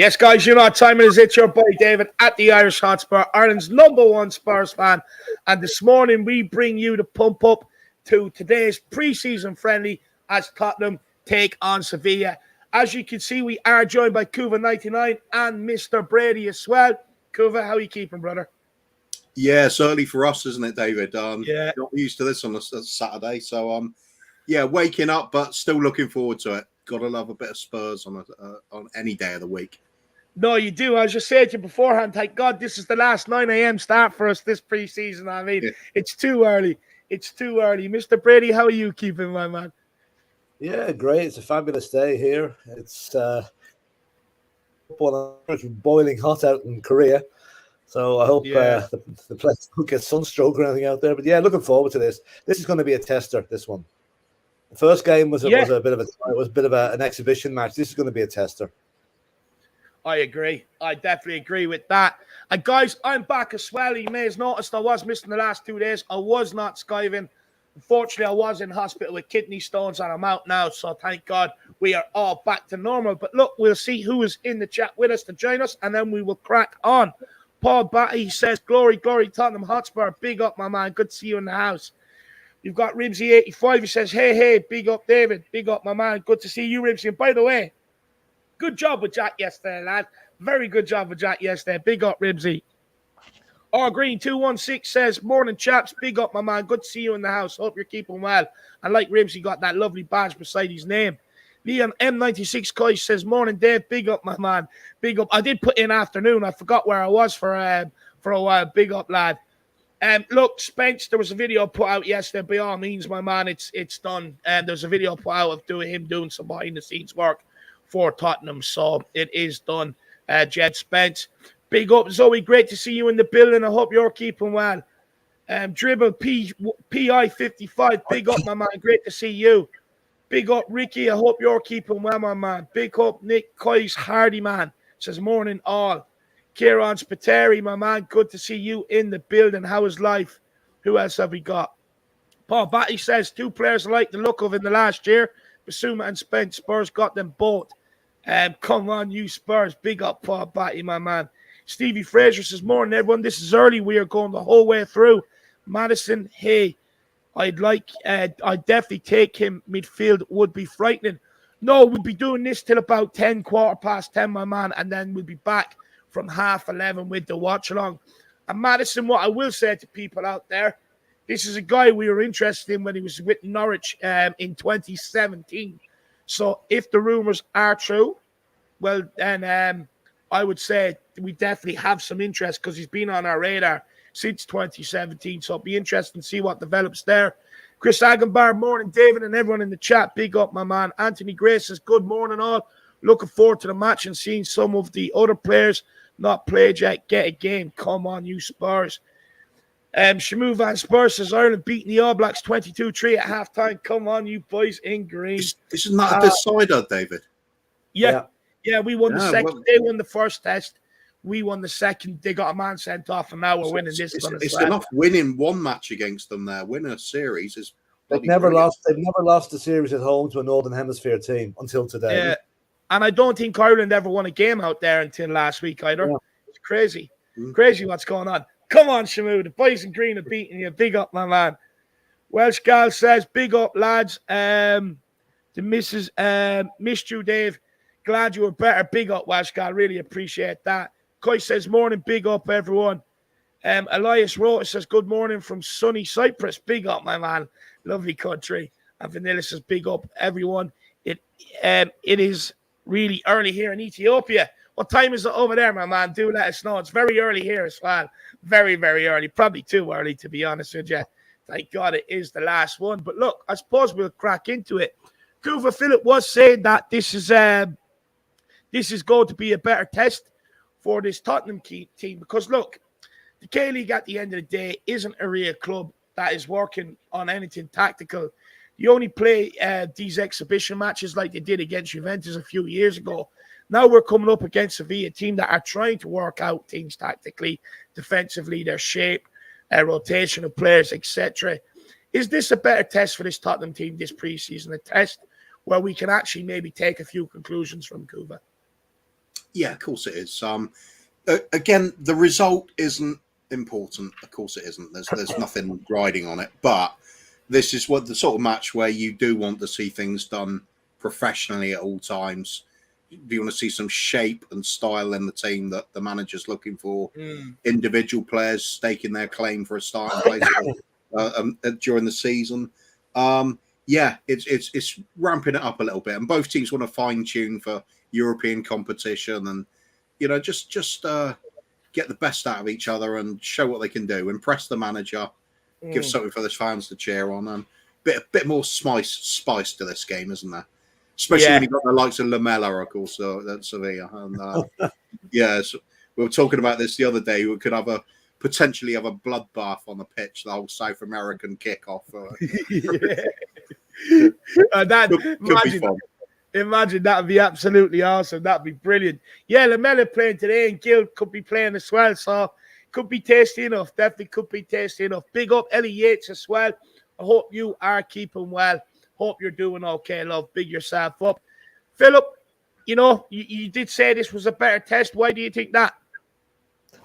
Yes, guys, you know what time it is. It's your boy David at the Irish Hotspur, Ireland's #1 Spurs fan. And this morning we bring you the pump up to today's pre-season friendly as Tottenham take on Sevilla. As you can see, we are joined by Kuva99 and Mr. Brady as well. Kuva, how are you keeping, brother? Yeah, it's early for us, isn't it, David? Yeah. Not used to this on a Saturday. So, yeah, waking up, but still looking forward to it. Gotta love a bit of Spurs on any day of the week. No, you do. I was just saying to you beforehand, thank God this is the last 9 a.m. start for us this pre-season. I mean, yeah. It's too early. It's too early. Mr. Brady, how are you keeping, my man? Yeah, great. It's a fabulous day here. It's boiling hot out in Korea. So I hope the place don't get sunstroke or anything out there. But yeah, looking forward to this. This is going to be a tester, this one. The first game was a bit of an exhibition match. This is going to be a tester. I agree. I definitely agree with that. And guys, I'm back as well. You may have noticed I was missing the last 2 days. I was not skiving. Unfortunately, I was in hospital with kidney stones and I'm out now. So thank God we are all back to normal. But look, we'll see who is in the chat with us to join us and then we will crack on. Paul Batty says, glory, glory, Tottenham Hotspur. Big up, my man. Good to see you in the house. You've got Ribsy85. He says, hey, big up, David. Big up, my man. Good to see you, Ribsy. And by the way, good job with Jack yesterday, lad. Very good job with Jack yesterday. Big up, Ribsy. Green216 says, morning, chaps. Big up, my man. Good to see you in the house. Hope you're keeping well. And like Ribsy got that lovely badge beside his name. Leon M96 Kai says, morning, Dave. Big up, my man. Big up. I did put in afternoon. I forgot where I was for a while. Big up, lad. Look, Spence, there was a video put out yesterday. By all means, my man, it's done. And there's a video put out of him doing some behind-the-scenes work for Tottenham. So it is done. Jed Spence. Big up, Zoe. Great to see you in the building. I hope you're keeping well. Dribble PI55. Big up, my man. Great to see you. Big up, Ricky. I hope you're keeping well, my man. Big up, Nick Coyce Hardy, man. Says, morning, all. Kieran Spiteri, my man. Good to see you in the building. How is life? Who else have we got? Paul Batty says, 2 players I like the look of in the last year. Basuma and Spence. Spurs got them both. Come on, you Spurs. Big up, Paul Batty, my man. Stevie Fraser says, morning, everyone. This is early. We are going the whole way through. Madison, hey. I'd definitely take him. Midfield would be frightening. No, we'll be doing this till about 10, 10:15, my man, and then we'll be back from 11:30 with the watch along. And Madison, what I will say to people out there, this is a guy we were interested in when he was with Norwich in 2017. So if the rumors are true, well, then I would say we definitely have some interest because he's been on our radar since 2017. So it'll be interesting to see what develops there. Chris Agenbar, morning, David, and everyone in the chat. Big up, my man. Anthony Gray says, good morning, all. Looking forward to the match and seeing some of the other players not played yet get a game. Come on, you Spurs. Shamu Van Spurs says, Ireland beating the All Blacks 22-3 at halftime. Come on, you boys in green. This is not a decider, David. Yeah, we won the second. Well, they won the first test. We won the second. They got a man sent off, and now we're winning this one. It's enough winning one match against them there. Winning a series is. They've never lost a series at home to a Northern Hemisphere team until today. Yeah, and I don't think Ireland ever won a game out there until last week either. Yeah. It's crazy, crazy what's going on. Come on, Shamu. The boys in green are beating you. Big up, my man. Welsh Gal says, big up, lads. The missus missed you, Dave. Glad you were better. Big up, Welsh Gal. Really appreciate that. Coy says, morning, big up, everyone. Elias Rota says, good morning from sunny Cyprus. Big up, my man. Lovely country. And Vanilla says, big up, everyone. It is really early here in Ethiopia. What time is it over there, my man? Do let us know. It's very early here as well. Very, very early. Probably too early, to be honest with you. Thank God it is the last one. But look, I suppose we'll crack into it. Kuva Philip was saying that this is going to be a better test for this Tottenham team because, look, the K-League at the end of the day isn't a real club that is working on anything tactical. You only play these exhibition matches like they did against Juventus a few years ago. Now we're coming up against Sevilla, a team that are trying to work out things tactically, defensively, their shape, rotation of players, etc. Is this a better test for this Tottenham team this preseason? A test where we can actually maybe take a few conclusions from Kuva? Yeah, of course it is. Again, the result isn't important. Of course it isn't. There's nothing riding on it. But this is what the sort of match where you do want to see things done professionally at all times. Do you want to see some shape and style in the team that the manager's looking for? Individual players staking their claim for a starting place during the season. Yeah, it's ramping it up a little bit, and both teams want to fine tune for European competition, and just get the best out of each other and show what they can do. Impress the manager, give something for the fans to cheer on, and bit more spice to this game, isn't there? Especially when you've got the likes of Lamela, of course, at Sevilla. And so we were talking about this the other day. We could potentially have a bloodbath on the pitch, the whole South American kickoff. Imagine that would be absolutely awesome. That'd be brilliant. Yeah, Lamela playing today, and Gil could be playing as well. So could be tasty enough. Definitely could be tasty enough. Big up Ellie Yates as well. I hope you are keeping well. Hope you're doing okay, love. Big yourself up. Philip, you did say this was a better test. Why do you think that?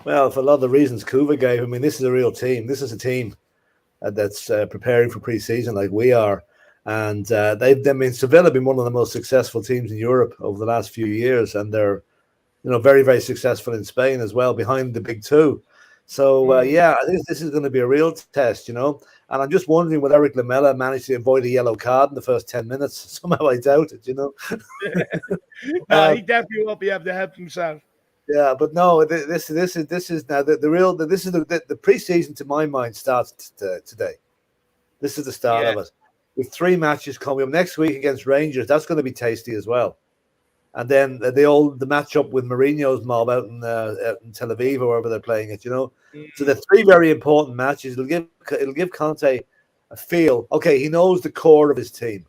Well, for a lot of the reasons Kuva gave. I mean, this is a real team. This is a team that's preparing for pre-season like we are. And Sevilla have been one of the most successful teams in Europe over the last few years. And they're, very, very successful in Spain as well, behind the big two. So, I think this is going to be a real test, And I'm just wondering, will Eric Lamela manage to avoid a yellow card in the first 10 minutes? Somehow I doubt it, No, he definitely won't be able to help himself. Yeah, but no, this is now the preseason, to my mind, starts today. This is the start of it. With 3 matches coming up next week against Rangers, that's going to be tasty as well. And then the matchup with Mourinho's mob out in Tel Aviv or wherever they're playing it, So the 3 very important matches. It'll give Conte a feel. Okay, he knows the core of his team,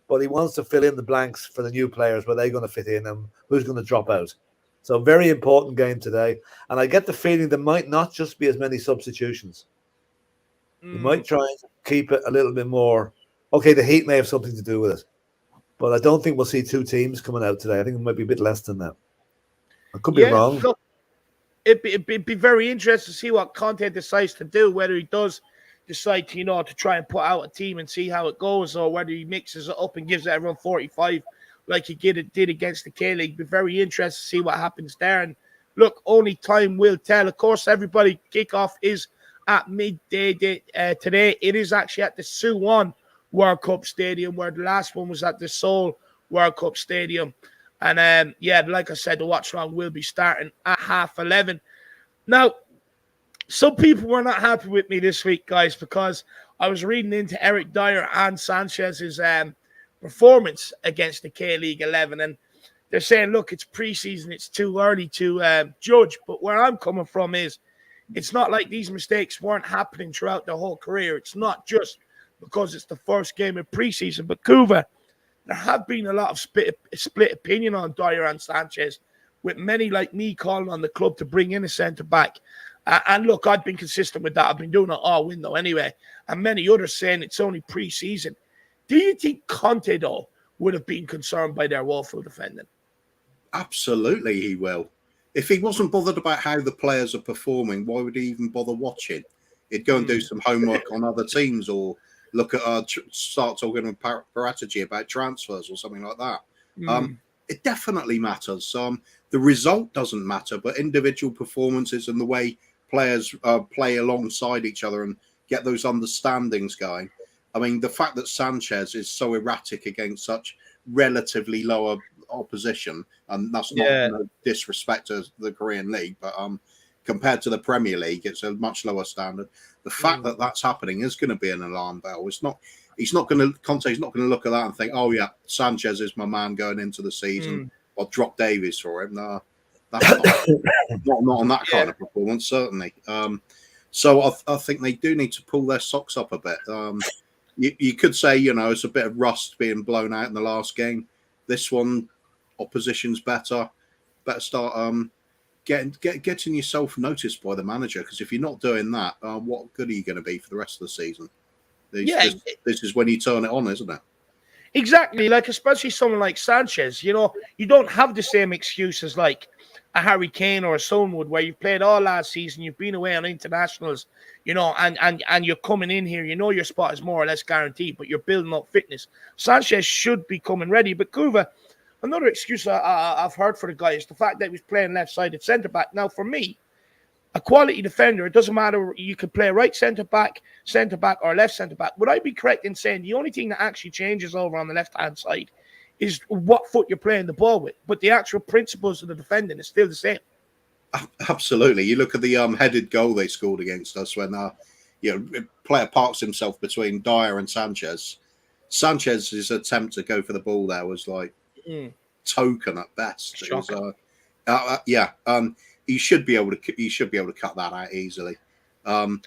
but he wants to fill in the blanks for the new players, where they're going to fit in and who's going to drop out. So very important game today. And I get the feeling there might not just be as many substitutions. You might try and keep it a little bit more. Okay, the heat may have something to do with it. But I don't think we'll see 2 teams coming out today. I think it might be a bit less than that. I could be wrong. Look, it'd be very interesting to see what Conte decides to do, whether he does decide to try and put out a team and see how it goes, or whether he mixes it up and gives everyone 45 like he did against the K-League. Be very interested to see what happens there. And look, only time will tell. Of course, everybody, kickoff is at midday today. It is actually at the Suwon World Cup Stadium, where the last one was at the Seoul World Cup Stadium. And like I said, the watch along will be starting at 11:30. Now, some people were not happy with me this week, guys, because I was reading into Eric Dyer and Sanchez's performance against the K-League 11, and they're saying, look, it's preseason, it's too early to judge. But where I'm coming from is, it's not like these mistakes weren't happening throughout their whole career. It's not just because it's the first game of preseason. But Kuva, there have been a lot of split opinion on Dyer and Sanchez, with many like me calling on the club to bring in a centre-back. And look, I've been consistent with that. I've been doing it all window anyway. And many others saying it's only pre-season. Do you think Conte, though, would have been concerned by their woeful defending? Absolutely, he will. If he wasn't bothered about how the players are performing, why would he even bother watching? He'd go and do some homework on other teams, or look at start talking with Paratici about transfers or something like that. It definitely matters. The result doesn't matter, but individual performances and the way players play alongside each other and get those understandings going. I mean, the fact that Sanchez is so erratic against such relatively lower opposition, and that's not no disrespect to the Korean League, but compared to the Premier League, it's a much lower standard. The fact that that's happening is going to be an alarm bell. Conte's not going to look at that and think, oh yeah, Sanchez is my man going into the season. I'll drop Davies for him. No, that's not on that kind of performance, certainly. So I think they do need to pull their socks up a bit. You could say, it's a bit of rust being blown out in the last game. This one, opposition's better. Better start getting yourself noticed by the manager, because if you're not doing that, what good are you going to be for the rest of the season? This is when you turn it on, isn't it? Exactly, like especially someone like Sanchez, you know, you don't have the same excuses like a Harry Kane or a Stonewood where you've played all last season, you've been away on internationals, you know, and you're coming in here, you know your spot is more or less guaranteed, but you're building up fitness. Sanchez should be coming ready, but Kuva, another excuse I've heard for the guy is the fact that he was playing left-sided centre-back. Now, for me, a quality defender, it doesn't matter, you could play right centre-back, or left centre-back. Would I be correct in saying the only thing that actually changes over on the left-hand side is what foot you're playing the ball with, but the actual principles of the defending is still the same? Absolutely. You look at the headed goal they scored against us when player parks himself between Dyer and Sanchez. Sanchez's attempt to go for the ball there was like token at best. It was, he should be able to cut that out easily. I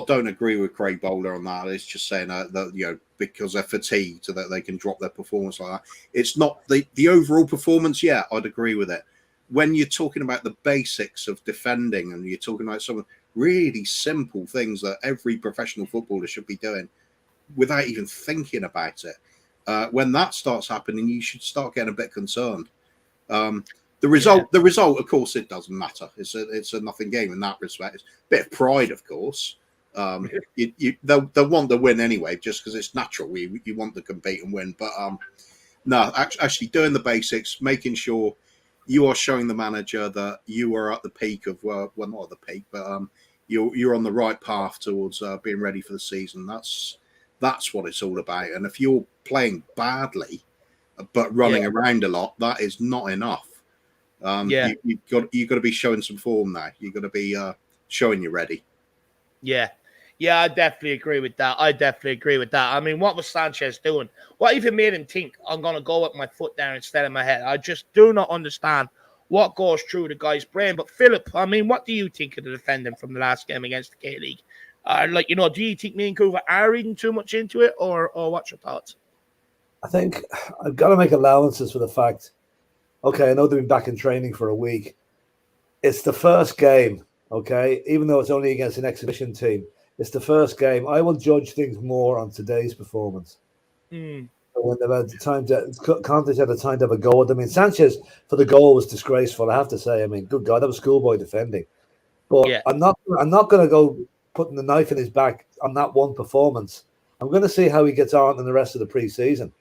don't agree with Craig Bowler on that. It's just saying that because they're fatigued, so that they can drop their performance like that. It's not the overall performance. Yeah, I'd agree with it. When you're talking about the basics of defending and you're talking about some really simple things that every professional footballer should be doing without even thinking about it, when that starts happening, you should start getting a bit concerned. The result, of course, it doesn't matter. It's a nothing game in that respect. It's a bit of pride, of course. They'll want to win anyway, just because it's natural. You want to compete and win. But no, actually doing the basics, making sure you are showing the manager that you are at the peak of not at the peak, but you're on the right path towards being ready for the season. That's what it's all about. And if you're playing badly but running around a lot, that is not enough. You've got to be showing some form now. You've got to be showing you're ready. Yeah, I definitely agree with that. I mean, what was Sanchez doing? What even made him think I'm going to go with my foot there instead of my head? I just do not understand what goes through the guy's brain. But Philip, I mean, what do you think of the defending from the last game against the K-League? Do you think me and Kuva are reading too much into it, or what's your thoughts? I think I've got to make allowances for the fact. Okay, I know they've been back in training for a week. It's the first game, okay? Even though it's only against an exhibition team, it's the first game. I will judge things more on today's performance. When they've had the time Conte's had the time to have a go at them. I mean, Sanchez for the goal was disgraceful, I have to say. I mean, good God, that was schoolboy defending. But I'm not going to go putting the knife in his back on that one performance. I'm going to see how he gets on in the rest of the pre-season.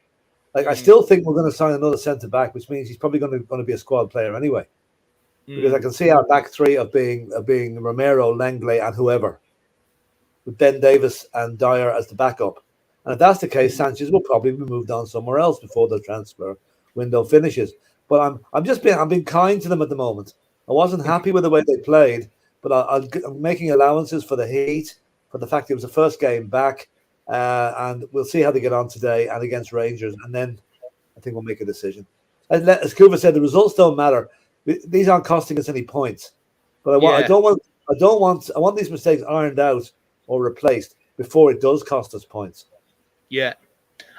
I still think we're going to sign another centre back, which means he's probably going to be a squad player anyway. Because I can see our back three of being Romero, Langley, and whoever, with Ben Davis and Dyer as the backup. And if that's the case, Sanchez will probably be moved on somewhere else before the transfer window finishes. But I'm being kind to them at the moment. I wasn't happy with the way they played, but I'm making allowances for the heat, for the fact it was the first game back. And we'll see how they get on today and against Rangers, and then I think we'll make a decision. As Kuva said, the results don't matter. These aren't costing us any points, but I want these mistakes ironed out or replaced before it does cost us points. Yeah,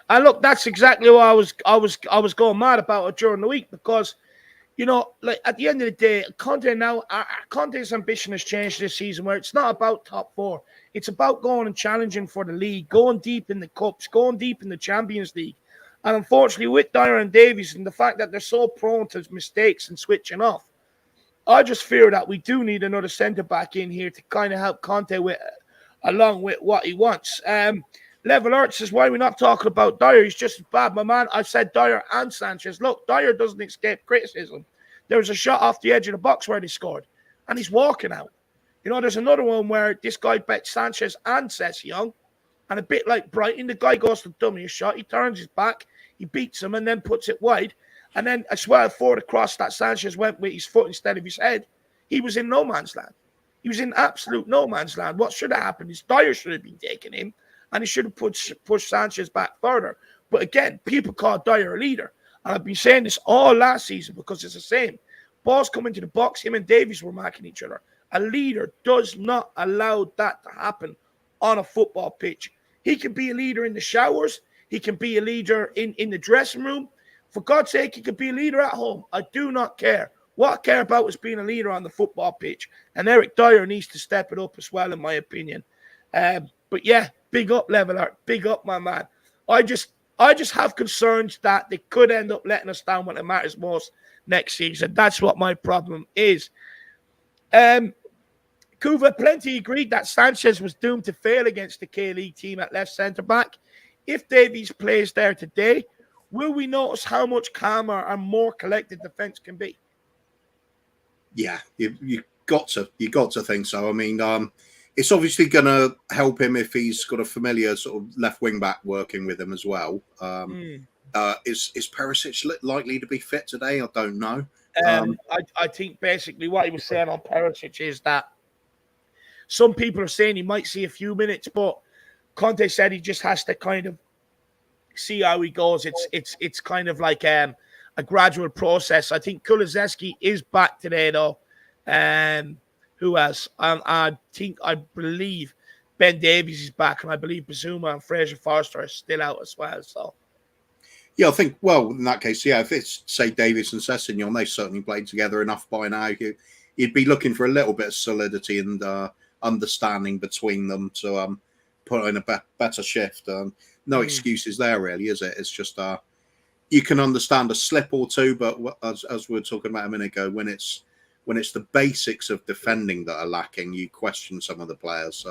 and look, that's exactly what I was going mad about it during the week, because at the end of the day, Conte's ambition has changed this season, where it's not about top four. It's about going and challenging for the league, going deep in the cups, going deep in the Champions League. And unfortunately, with Dyer and Davies and the fact that they're so prone to mistakes and switching off, I just fear that we do need another centre-back in here to kind of help Conte along with what he wants. Level Art says, why are we not talking about Dyer? He's just as bad, my man. I said Dyer and Sanchez. Look, Dyer doesn't escape criticism. There was a shot off the edge of the box where they scored, and he's walking out. There's another one where this guy bet Sanchez and Sessegnon, and a bit like Brighton, the guy goes to dummy a shot, he turns his back, he beats him, and then puts it wide. And then I swear for the cross that Sanchez went with his foot instead of his head, he was in no man's land. He was in absolute no man's land. What should have happened is Dyer should have been taking him, and he should have pushed Sanchez back further. But again, people call Dyer a leader. And I've been saying this all last season because it's the same. Balls come into the box, him and Davies were marking each other. A leader does not allow that to happen on a football pitch. He can be a leader in the showers. He can be a leader in the dressing room. For God's sake, he can be a leader at home. I do not care. What I care about is being a leader on the football pitch. And Eric Dyer needs to step it up as well, in my opinion. But yeah, big up, Level Art. Big up, my man. I just I just have concerns that they could end up letting us down when it matters most next season. That's what my problem is. Kuva, plenty agreed that Sanchez was doomed to fail against the K-League team at left centre-back. If Davies plays there today, will we notice how much calmer and more collected defence can be? Yeah, you got to think so. I mean, it's obviously going to help him if he's got a familiar sort of left wing back working with him as well. Is Perisic likely to be fit today? I don't know. I think basically what he was saying on Perisic is that some people are saying he might see a few minutes, but Conte said he just has to kind of see how he goes. It's kind of like a gradual process. I think Kulusevski is back today, though. Who else? I believe Ben Davies is back, and I believe Bazuma and Fraser Forster are still out as well. So, yeah, I think, well, in that case, yeah, if it's, say, Davies and Sessegnon, they certainly played together enough by now. You'd be looking for a little bit of solidity and understanding between them to put in a better shift. No excuses there, really, is it? It's just you can understand a slip or two, but as we were talking about a minute ago, when it's the basics of defending that are lacking, you question some of the players.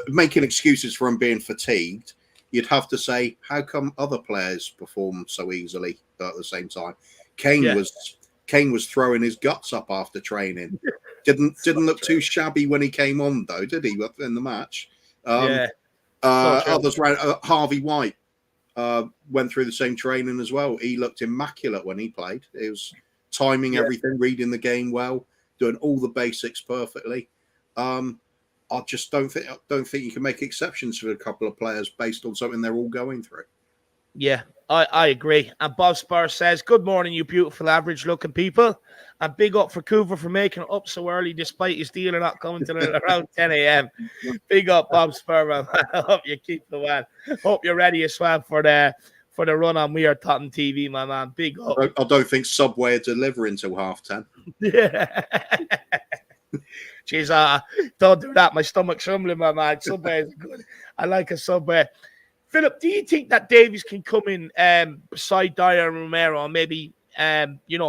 Making excuses for them being fatigued, you'd have to say, how come other players perform so easily at the same time? Kane was throwing his guts up after training. Didn't look too shabby when he came on, though, did he? In the match, others ran. Harvey White went through the same training as well. He looked immaculate when he played. It was timing everything, reading the game well, doing all the basics perfectly. I just don't think you can make exceptions for a couple of players based on something they're all going through. Yeah, I agree. And Bob Spur says, "Good morning, you beautiful average-looking people. And big up for Coover for making it up so early despite his dealer not coming till around 10 a.m. Big up, Bob Spur, man. I hope you keep the well. Hope you're ready as well for the run on We Are Tottenham TV, my man. Big up. I don't think Subway are delivering till 10:30. Yeah. Jeez, don't do that. My stomach's rumbling, my man. Subway is good. I like a Subway. Philip, do you think that Davies can come in beside Dyer and Romero and maybe,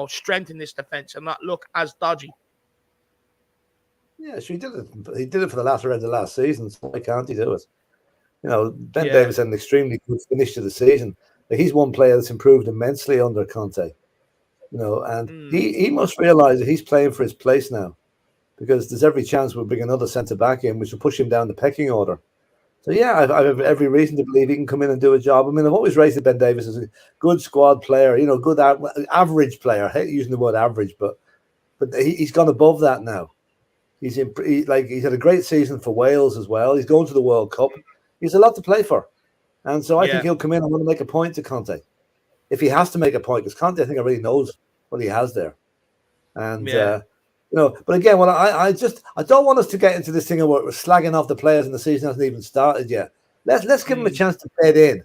strengthen this defense and not look as dodgy? Yeah, sure, he did it. He did it for the latter end of last season. So why can't he do it? Ben Davies had an extremely good finish to the season. He's one player that's improved immensely under Conte. And he must realise that he's playing for his place now, because there's every chance we'll bring another centre back in, which will push him down the pecking order. So, yeah, I have every reason to believe he can come in and do a job. I mean, I've always rated Ben Davies as a good squad player, good average player. I hate using the word average, but he's gone above that now. He's had a great season for Wales as well. He's going to the World Cup. He's a lot to play for. And so I think he'll come in and want to make a point to Conte. If he has to make a point, because Conte, I think, already knows what he has there. And, but again, I don't want us to get into this thing where we're slagging off the players and the season hasn't even started yet. Let's give them a chance to bed in,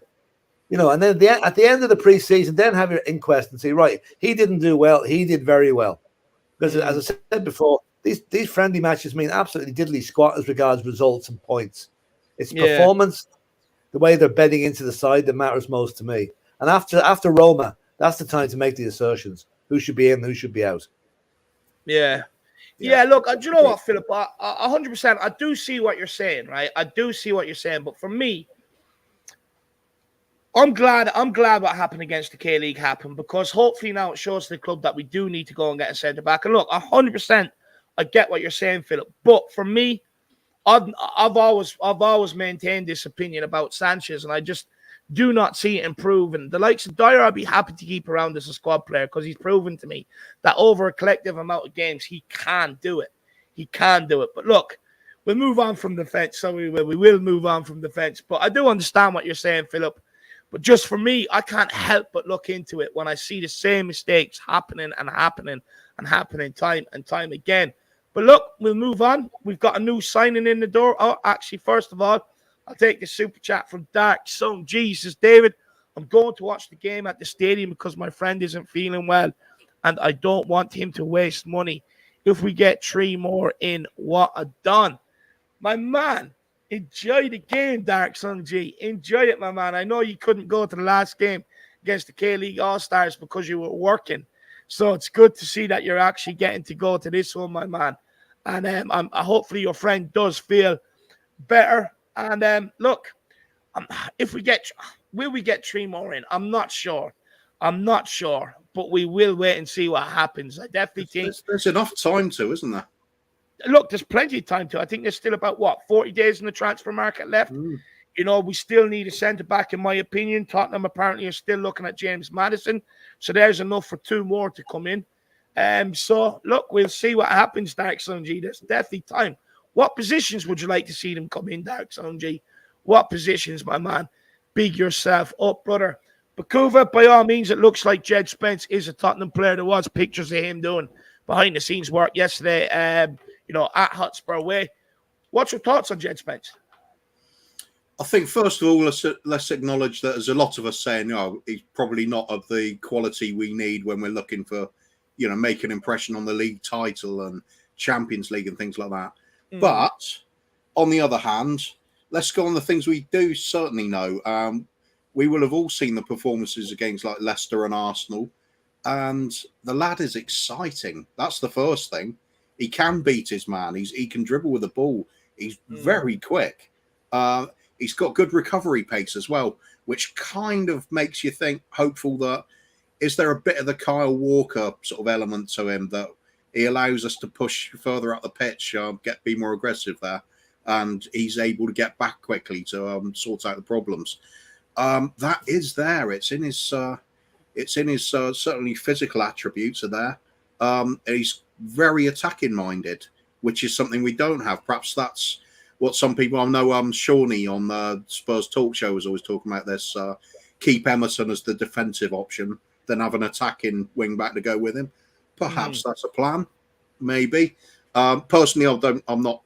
and then at the end of the preseason, then have your inquest and say, right, he didn't do well, he did very well. Because as I said before, these friendly matches mean absolutely diddly squat as regards results and points. It's performance, the way they're bedding into the side that matters most to me. And after Roma, that's the time to make the assertions. Who should be in, who should be out. Yeah, look, do you know what, Philip? 100%, I do see what you're saying, right? I do see what you're saying. But for me, I'm glad what happened against the K-League happened, because hopefully now it shows to the club that we do need to go and get a centre-back. And look, 100%, I get what you're saying, Philip. But for me, I've always maintained this opinion about Sanchez, and I just do not see it improving. The likes of Dyer, I'd be happy to keep around as a squad player, because he's proven to me that over a collective amount of games, he can do it. He can do it. But look, we'll move on from defence. So we will move on from defence. But I do understand what you're saying, Philip. But just for me, I can't help but look into it when I see the same mistakes happening and happening and happening time and time again. But look, we'll move on. We've got a new signing in the door. Oh, actually, first of all, I'll take the super chat from Dark Sun. Jesus, David, I'm going to watch the game at the stadium because my friend isn't feeling well, and I don't want him to waste money. If we get 3 more in, what a done. My man, Enjoy the game, Dark Sun G. Enjoy it, my man. I know you couldn't go to the last game against the K-League All-Stars because you were working. So it's good to see that you're actually getting to go to this one, my man. And hopefully your friend does feel better. And look, will we get 3 more in? I'm not sure. But we will wait and see what happens. I definitely think there's enough time to, isn't there? Look, there's plenty of time to. I think there's still about 40 days in the transfer market left. We still need a centre back, in my opinion. Tottenham apparently are still looking at James Maddison, so there's enough for 2 more to come in. So look, we'll see what happens, Dark Sun G. There's definitely time. What positions would you like to see them come in, Dark Sun G? What positions, my man? Big yourself up, brother. Bakuva, by all means, it looks like Jed Spence is a Tottenham player. There was pictures of him doing behind-the-scenes work yesterday, at Hotspur Way. What's your thoughts on Jed Spence? I think, first of all, let's acknowledge that there's a lot of us saying, he's probably not of the quality we need when we're looking for, make an impression on the league title and Champions League and things like that. But, on the other hand, let's go on the things we do certainly know. We will have all seen the performances against like Leicester and Arsenal, and the lad is exciting. That's the first thing. He can beat his man. He can dribble with the ball. He's very quick. He's got good recovery pace as well, which kind of makes you think, hopeful that is there a bit of the Kyle Walker sort of element to him that he allows us to push further up the pitch, be more aggressive there, and he's able to get back quickly to sort out the problems. That is there. It's in his certainly physical attributes are there. He's very attacking minded, which is something we don't have. Perhaps that's what some people, I know Shawnee on the Spurs talk show was always talking about this, keep Emerson as the defensive option, then have an attacking wing back to go with him. Perhaps that's a plan, maybe. Personally, I'm not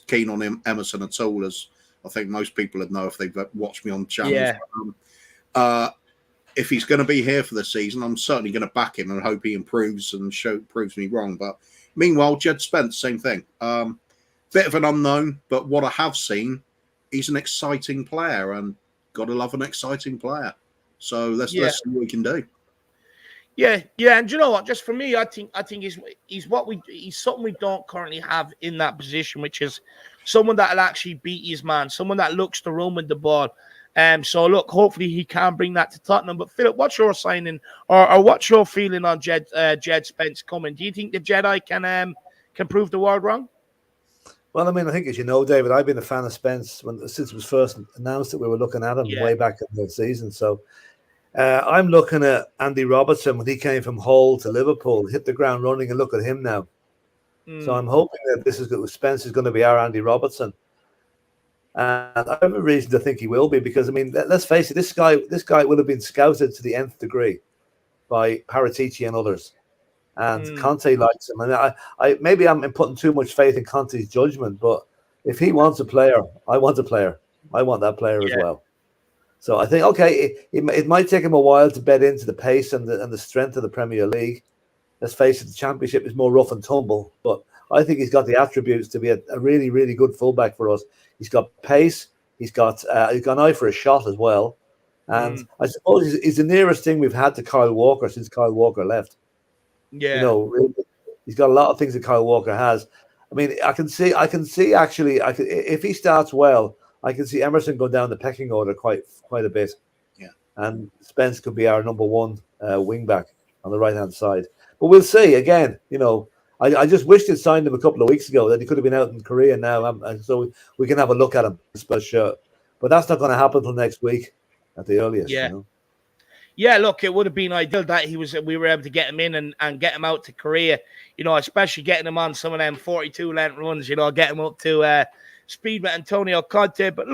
keen on Emerson at all, as I think most people would know if they've watched me on channels. Yeah. If he's going to be here for the season, I'm certainly going to back him and hope he improves and proves me wrong. But meanwhile, Jed Spence, same thing. Bit of an unknown, but what I have seen, he's an exciting player, and got to love an exciting player. So let's see what we can do. Yeah, and you know what? Just for me, I think he's something we don't currently have in that position, which is someone that'll actually beat his man, someone that looks to run with the ball. So look, hopefully he can bring that to Tottenham. But Philip, what's your signing or what's your feeling on Jed Spence coming? Do you think the Jedi can prove the world wrong? Well, I mean, I think, as you know, David, I've been a fan of Spence since it was first announced that we were looking at him way back in the season. So I'm looking at Andy Robertson when he came from Hull to Liverpool, hit the ground running, and look at him now. So I'm hoping that Spence is going to be our Andy Robertson. And I have a reason to think he will be, because, I mean, let's face it, this guy would have been scouted to the nth degree by Paratici and others. And Conte likes him. And maybe I'm putting too much faith in Conte's judgment, but if he wants a player, I want a player. I want that player as well. So I think, okay, it might take him a while to bed into the pace and the strength of the Premier League. Let's face it, the Championship is more rough and tumble, but I think he's got the attributes to be a really, really good fullback for us. He's got pace. He's got an eye for a shot as well. And I suppose he's the nearest thing we've had to Kyle Walker since Kyle Walker left. Yeah, really, he's got a lot of things that Kyle Walker has. I mean, I can see actually, if he starts well, I can see Emerson go down the pecking order quite a bit. Yeah, and Spence could be our number one wing back on the right hand side. But we'll see. Again, I just wished they'd signed him a couple of weeks ago, that he could have been out in Korea now, and so we can have a look at him. But that's not going to happen until next week at the earliest. Yeah. Yeah, look, it would have been ideal that we were able to get him in and get him out to Korea, especially getting him on some of them 42-length runs, get him up to speed with Antonio Conte. But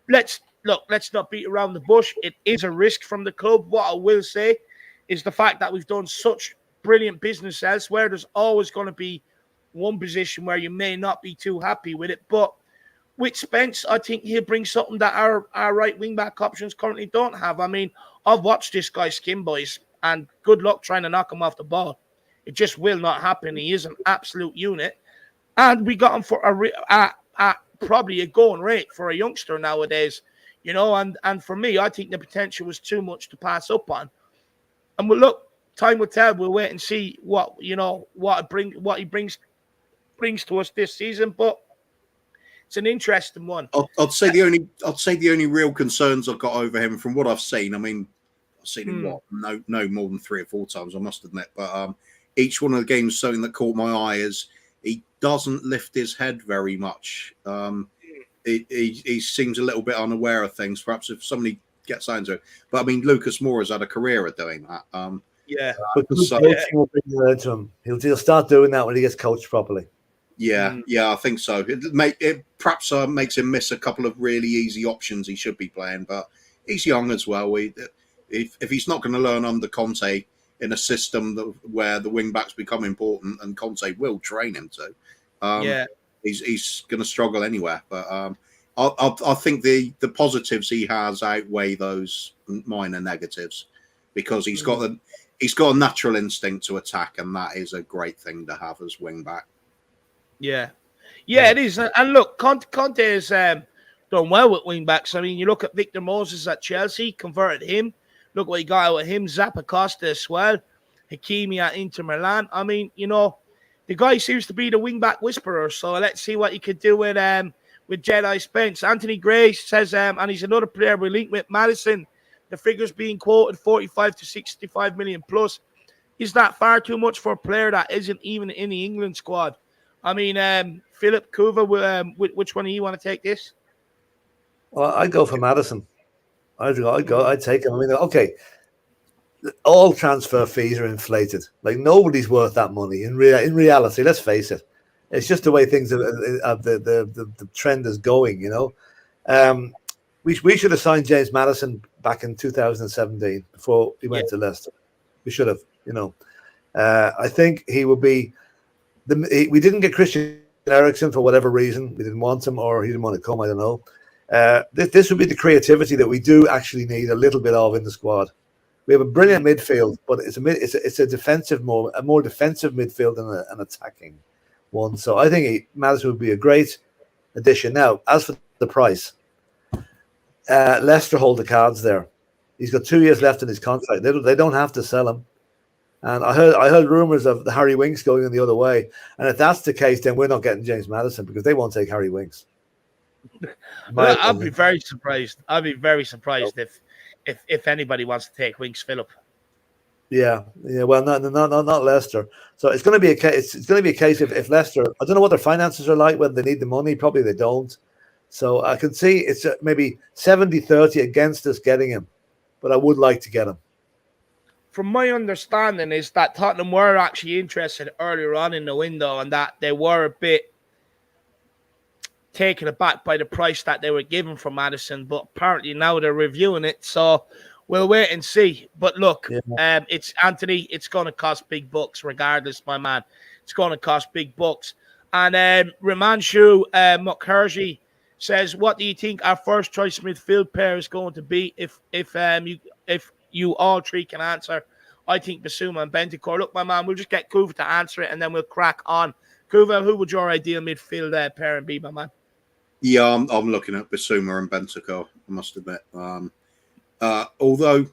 let's not beat around the bush. It is a risk from the club. What I will say is the fact that we've done such brilliant business elsewhere. There's always going to be one position where you may not be too happy with it. But with Spence, I think he'll bring something that our right wing-back options currently don't have. I mean, I've watched this guy skin, boys, and good luck trying to knock him off the ball. It just will not happen. He is an absolute unit. And we got him for probably a going rate for a youngster nowadays, you know. And for me, I think the potential was too much to pass up on. And we'll look, time will tell. We'll wait and see what he brings to us this season. But it's an interesting one. I'd say the only real concerns I've got over him from what I've seen. I mean, I've seen him no more than 3 or 4 times, I must admit. But each one of the games, something that caught my eye is he doesn't lift his head very much. He seems a little bit unaware of things. Perhaps if somebody gets into it, but I mean, Lucas Moura's had a career at doing that. But will bring that into him. He'll start doing that when he gets coached properly. Yeah, I think so. It perhaps makes him miss a couple of really easy options he should be playing, but he's young as well. If he's not going to learn under Conte in a system where the wing backs become important, and Conte will train him to, he's going to struggle anywhere. But I think the positives he has outweigh those minor negatives, because he's got a natural instinct to attack, and that is a great thing to have as wing back. Yeah, it is. And look, Conte has done well with wing backs. I mean, you look at Victor Moses at Chelsea, converted him. Look what he got out of him. Zappacosta as well. Hakimi at Inter Milan. I mean, you know, the guy seems to be the wing back whisperer. So let's see what he could do with Jed Spence. Anthony Gray says, and he's another player we link with Maddison. The figures being quoted 45 to 65 million plus. Is that far too much for a player that isn't even in the England squad? I mean, Philip Kuva, which one do you want to take this? Well, I'd go for Maddison. I'd take him. I mean, okay, all transfer fees are inflated. Like, nobody's worth that money in reality. Let's face it. It's just the way things the trend is going. You know, we should have signed James Maddison back in 2017 before he went to Leicester. We should have. You know, I think he would be. We didn't get Christian Eriksen for whatever reason. We didn't want him, or he didn't want to come. I don't know. This would be the creativity that we do actually need a little bit of in the squad. We have a brilliant midfield, but it's a more defensive midfield than an attacking one. So I think Maddison would be a great addition. Now, as for the price, Leicester hold the cards there. He's got 2 years left in his contract. They don't have to sell him. And I heard rumors of the Harry Winks going in the other way. And if that's the case, then we're not getting James Maddison, because they won't take Harry Winks. I'd be very surprised. I'd be very surprised if anybody wants to take Winks, Philip. Yeah. Well, not Leicester. So it's going to be a case. It's going to be a case if Leicester. I don't know what their finances are like. Whether they need the money, probably they don't. So I can see it's maybe 70-30 against us getting him, but I would like to get him. From my understanding is that Tottenham were actually interested earlier on in the window, and that they were a bit taken aback by the price that they were given for Maddison. But apparently now they're reviewing it, so we'll wait and see. But look, it's Anthony. It's going to cost big bucks, regardless, my man. It's going to cost big bucks. And Rimanshu Mukherjee says, "What do you think our first choice midfield pair is going to be if you all three can answer?" I think Bissouma and Bentancur. Look, my man, we'll just get Kuva to answer it, and then we'll crack on. Kuva, who would your ideal midfield pairing be, my man? Yeah, I'm looking at Bissouma and Bentancur, I must admit. Although,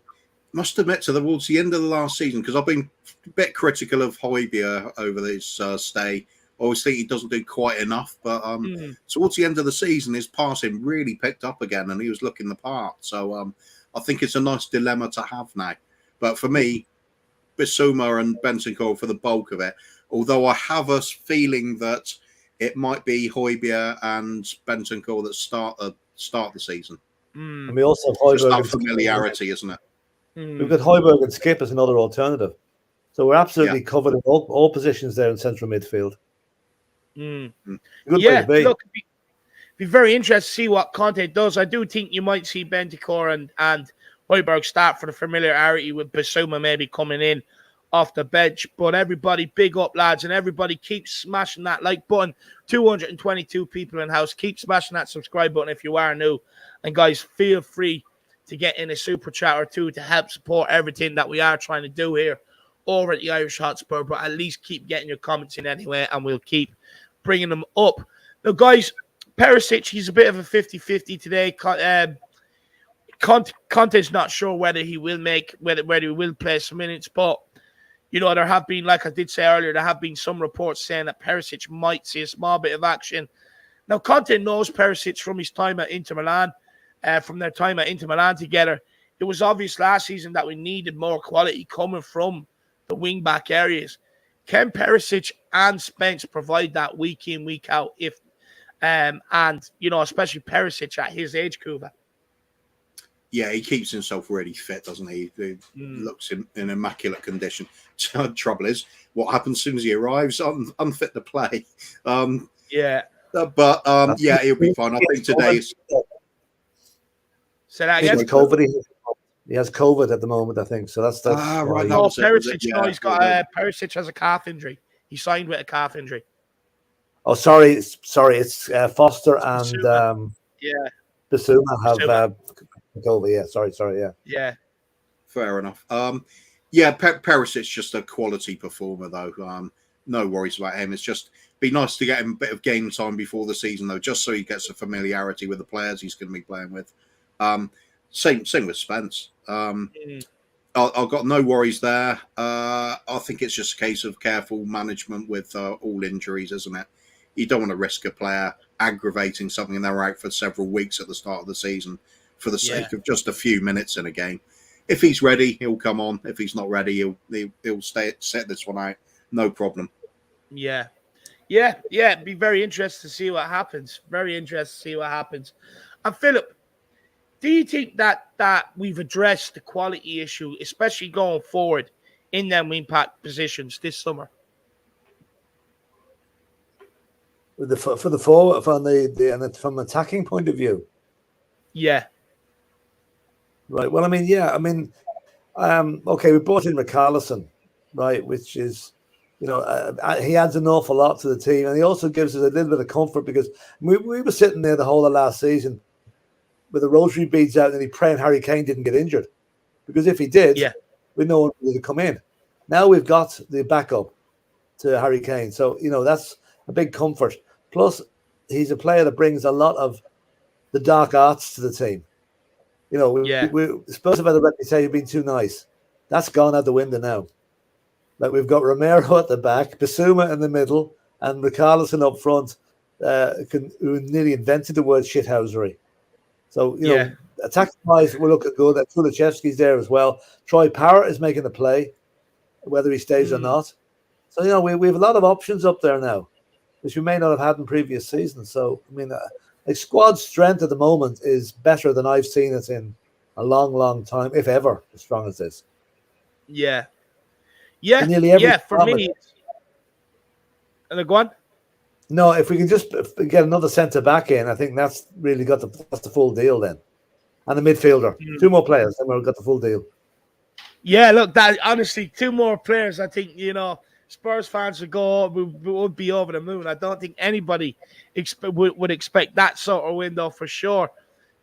must admit, towards the end of the last season, because I've been a bit critical of Højbjerg over this stay. Obviously, he doesn't do quite enough, but towards the end of the season, his passing really picked up again, and he was looking the part. So I think it's a nice dilemma to have now. But for me, Bissouma and Bentancur for the bulk of it. Although I have a feeling that it might be Højbjerg and Bentancur that start the season. And we also have Højbjerg. Just that familiarity, isn't it? We've got Højbjerg and Skip as another alternative. So we're absolutely covered in all positions there in central midfield. Good way to be. Look, be very interested to see what Conte does. I do think you might see Bentancur and Højbjerg start for the familiarity, with Bissouma maybe coming in off the bench. But everybody, big up, lads, and everybody keep smashing that like button. 222 people in house. Keep smashing that subscribe button if you are new. And guys, feel free to get in a super chat or two to help support everything that we are trying to do here over at the Irish Hotspur. But at least keep getting your comments in anyway, and we'll keep bringing them up. Now, guys, Perisic, he's a bit of a 50-50 today. Conte's not sure whether he will whether he will play some minutes, but there have been, like I did say earlier, there have been some reports saying that Perisic might see a small bit of action. Now, Conte knows Perisic from his time at Inter Milan, from their time at Inter Milan together. It was obvious last season that we needed more quality coming from the wing-back areas. Can Perisic and Spence provide that week in, week out? Especially Perisic at his age, Kuva? Yeah, he keeps himself really fit, doesn't he? He looks in immaculate condition. Trouble is, what happens as soon as he arrives? Unfit to play. Yeah. He'll be fine. I think today is... So that again? He has COVID at the moment, I think. So that's right. No, Perisic. Yeah, he's got Perisic has a calf injury. He signed with a calf injury. Oh, sorry. It's Foster and Bissouma have COVID. Yeah, sorry. Yeah. Fair enough. Perisic's just a quality performer, though. No worries about him. It's just be nice to get him a bit of game time before the season, though, just so he gets a familiarity with the players he's going to be playing with. Same with Spence. I've got no worries there. I think it's just a case of careful management with all injuries, isn't it? You don't want to risk a player aggravating something and they're out for several weeks at the start of the season for the sake of just a few minutes in a game. If he's ready, he'll come on. If he's not ready, he'll set this one out. No problem. Yeah. It'd be very interesting to see what happens. And Philip, do you think that we've addressed the quality issue, especially going forward in them wing-back positions this summer? For the forward, from an attacking point of view? Yeah. Right. Well, okay, we brought in Richarlison, right, which is, he adds an awful lot to the team, and he also gives us a little bit of comfort because we were sitting there the whole of last season with the rosary beads out and he praying Harry Kane didn't get injured, because if he did, we know one would come in. Now we've got the backup to Harry Kane, so that's a big comfort. Plus, he's a player that brings a lot of the dark arts to the team. We're supposed to have had a reputation of being too nice. That's gone out the window now. Like, we've got Romero at the back, Bissouma in the middle, and Richarlison up front, who nearly invented the word shithousery. So, attack-wise, we're looking good. Kulusevski's there as well. Troy Parrott is making a play, whether he stays or not. So, we have a lot of options up there now, which we may not have had in previous seasons. So, squad strength at the moment is better than I've seen it in a long, long time, if ever, as strong as this. Yeah. For me. And go on. No, if we can just get another centre back in, I think that's really that's the full deal then. And a midfielder, 2 more players, then we've got the full deal. Yeah, look, that honestly, 2 more players. I think Spurs fans would be over the moon. I don't think anybody would expect that sort of window for sure.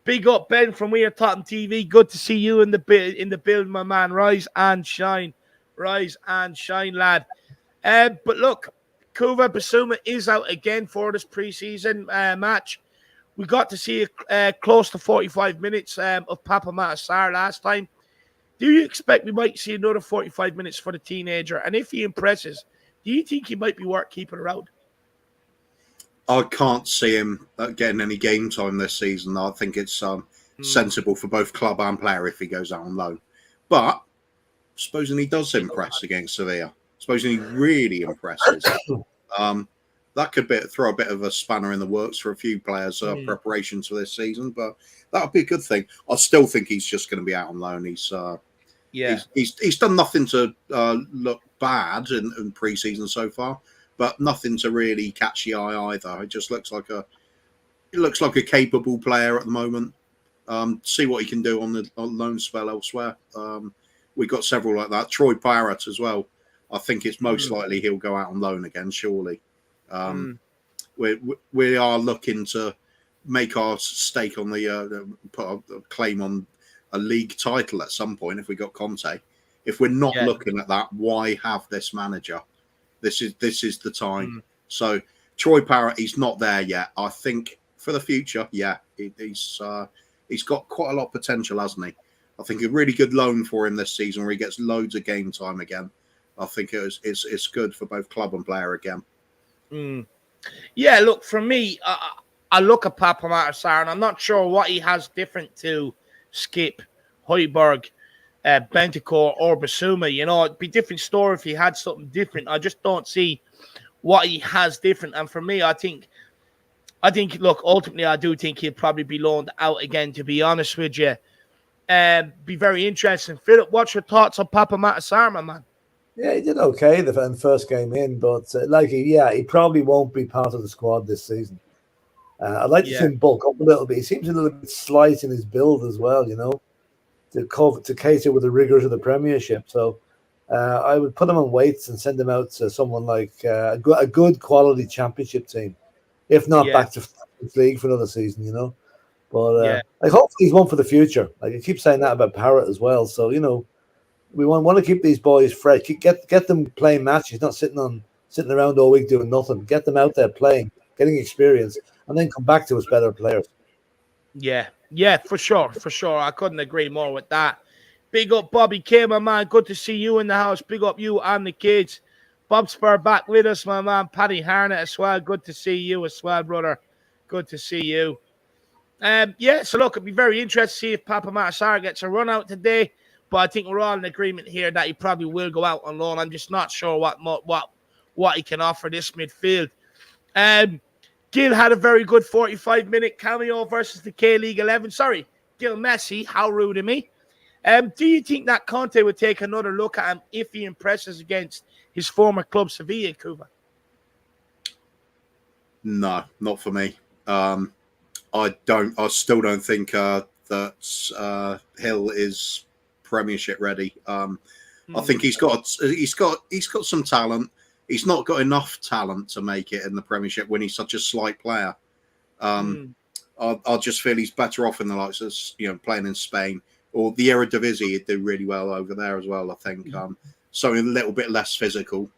Big up, Ben from We Are Tottenham TV. Good to see you in the build, my man. Rise and shine, lad. But look, Kuva Bissouma is out again for this preseason match. We got to see close to 45 minutes of Papa Matar last time. Do you expect we might see another 45 minutes for the teenager? And if he impresses, do you think he might be worth keeping around? I can't see him getting any game time this season. I think it's sensible for both club and player if he goes out on loan. But supposing he does impress against Sevilla, supposing he really impresses, that could throw a bit of a spanner in the works for a few players' preparations for this season. But that would be a good thing. I still think he's just going to be out on loan. He's done nothing to look bad in pre-season so far, but nothing to really catch the eye either. It just looks like a capable player at the moment. See what he can do on loan spell elsewhere. We've got several like that. Troy Parrott as well. I think it's most likely he'll go out on loan again, surely. We are looking to make our stake on put a claim on a league title at some point if we got Conte. If we're not looking at that, why have this manager? This is the time. So Troy Parrott, he's not there yet. I think for the future, yeah, he's got quite a lot of potential, hasn't he? I think a really good loan for him this season, where he gets loads of game time again. I think it's good for both club and player again. Yeah, look, for me, I look at Papa Matasar, and I'm not sure what he has different to Skip, Højbjerg, Bentancur, or Basuma. You know, it'd be a different story if he had something different. I just don't see what he has different. And for me, I think, look, ultimately, I do think he'll probably be loaned out again, to be honest with you. Be very interesting. Philip, what's your thoughts on Papa Matasar, my man? Yeah, he did okay the first game in, but he probably won't be part of the squad this season. I'd like to see him bulk up a little bit. He seems a little bit slight in his build as well, you know, to cater with the rigors of the Premiership. So I would put him on weights and send him out to someone like a good quality Championship team, if not back to the league for another season, you know. But hopefully he's one for the future. Like I keep saying that about Parrott as well. So you know, we want to keep these boys fresh. Get them playing matches, not sitting around all week doing nothing. Get them out there playing, getting experience, and then come back to us better players. Yeah, for sure. I couldn't agree more with that. Big up Bobby K, my man. Good to see you in the house. Big up you and the kids. Bob Spur back with us, my man. Paddy Harnett as well. Good to see you as well, brother. Good to see you. So look, it'd be very interesting to see if Papa Matasar gets a run out today. But I think we're all in agreement here that he probably will go out on loan. I'm just not sure what he can offer this midfield. Gil had a very good 45-minute cameo versus the K-League 11. Sorry, Gil Messi. How rude of me. Do you think that Conte would take another look at him if he impresses against his former club, Sevilla, Cuba? No, not for me. I still don't think that Hill is Premiership ready. I think he's got some talent. He's not got enough talent to make it in the Premiership when he's such a slight player. I just feel he's better off in the likes of, you know, playing in Spain or the Eredivisie. He'd do really well over there as well, I think. Something a little bit less physical.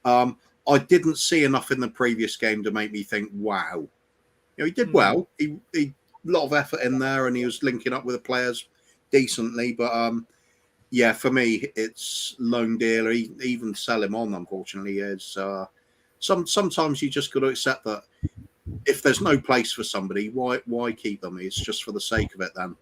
I didn't see enough in the previous game to make me think, wow. You know, he did well. He a lot of effort in there, and he was linking up with the players decently. But for me, it's loan deal. Even sell him on, unfortunately, is sometimes you just got to accept that if there's no place for somebody, why keep them? It's just for the sake of it. Then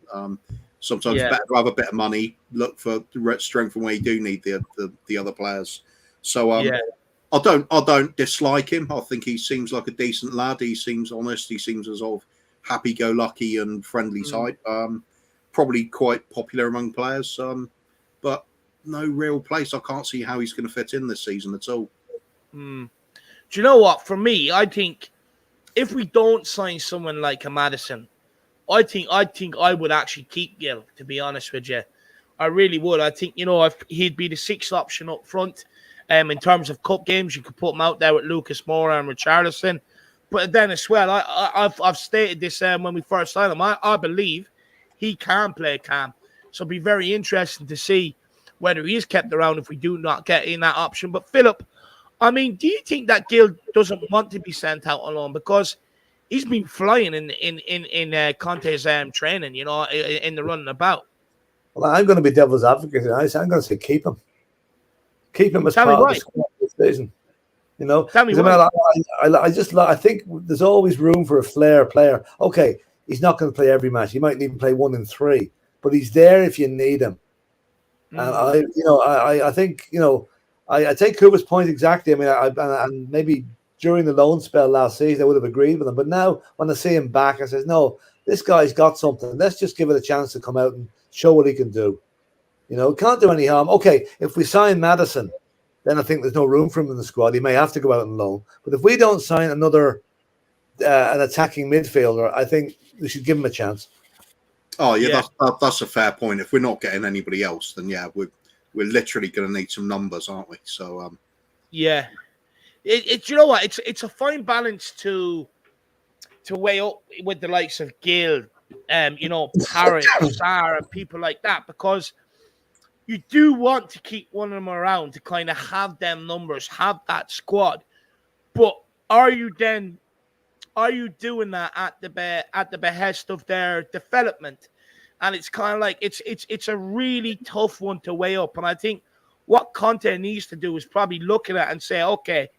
sometimes it's better to have a bit of money, look for strength when you do need the other players. So I don't dislike him. I think he seems like a decent lad. He seems honest. He seems a sort of happy-go-lucky and friendly type. Probably quite popular among players. But no real place. I can't see how he's going to fit in this season at all. Do you know what? For me, I think if we don't sign someone like a Maddison, I think I would actually keep Gil, to be honest with you. I really would. I think, you know, if he'd be the sixth option up front. In terms of cup games, you could put him out there with Lucas Moura and Richarlison. But then as well, I've stated this when we first signed him. I believe he can play Cam. So it'll be very interesting to see whether he is kept around if we do not get in that option. But Philip, I mean, do you think that Gil doesn't want to be sent out on loan? Because he's been flying in Conte's training, you know, in the running about. Well, I'm going to be devil's advocate. I'm going to say keep him. Keep him as part of the squad this season. You know, I think there's always room for a flair player. Okay, he's not going to play every match. He might even play 1 in 3, but he's there if you need him. And I think, you know, I take Kuba's point exactly. I mean, and maybe during the loan spell last season, I would have agreed with him. But now when I see him back, I says, no, this guy's got something. Let's just give it a chance to come out and show what he can do. You know, can't do any harm. Okay, if we sign Maddison, then I think there's no room for him in the squad. He may have to go out on loan. But if we don't sign another an attacking midfielder, I think we should give him a chance. Oh, yeah. That's a fair point. If we're not getting anybody else, then, we're literally going to need some numbers, aren't we? So, you know what? It's a fine balance to weigh up with the likes of Gil, you know, Parrott, Sarr, and people like that, because you do want to keep one of them around to kind of have them numbers, have that squad. But are you then are you doing that at the behest of their development? And it's kind of like it's a really tough one to weigh up. And I think what Conte needs to do is probably look at it and say, okay,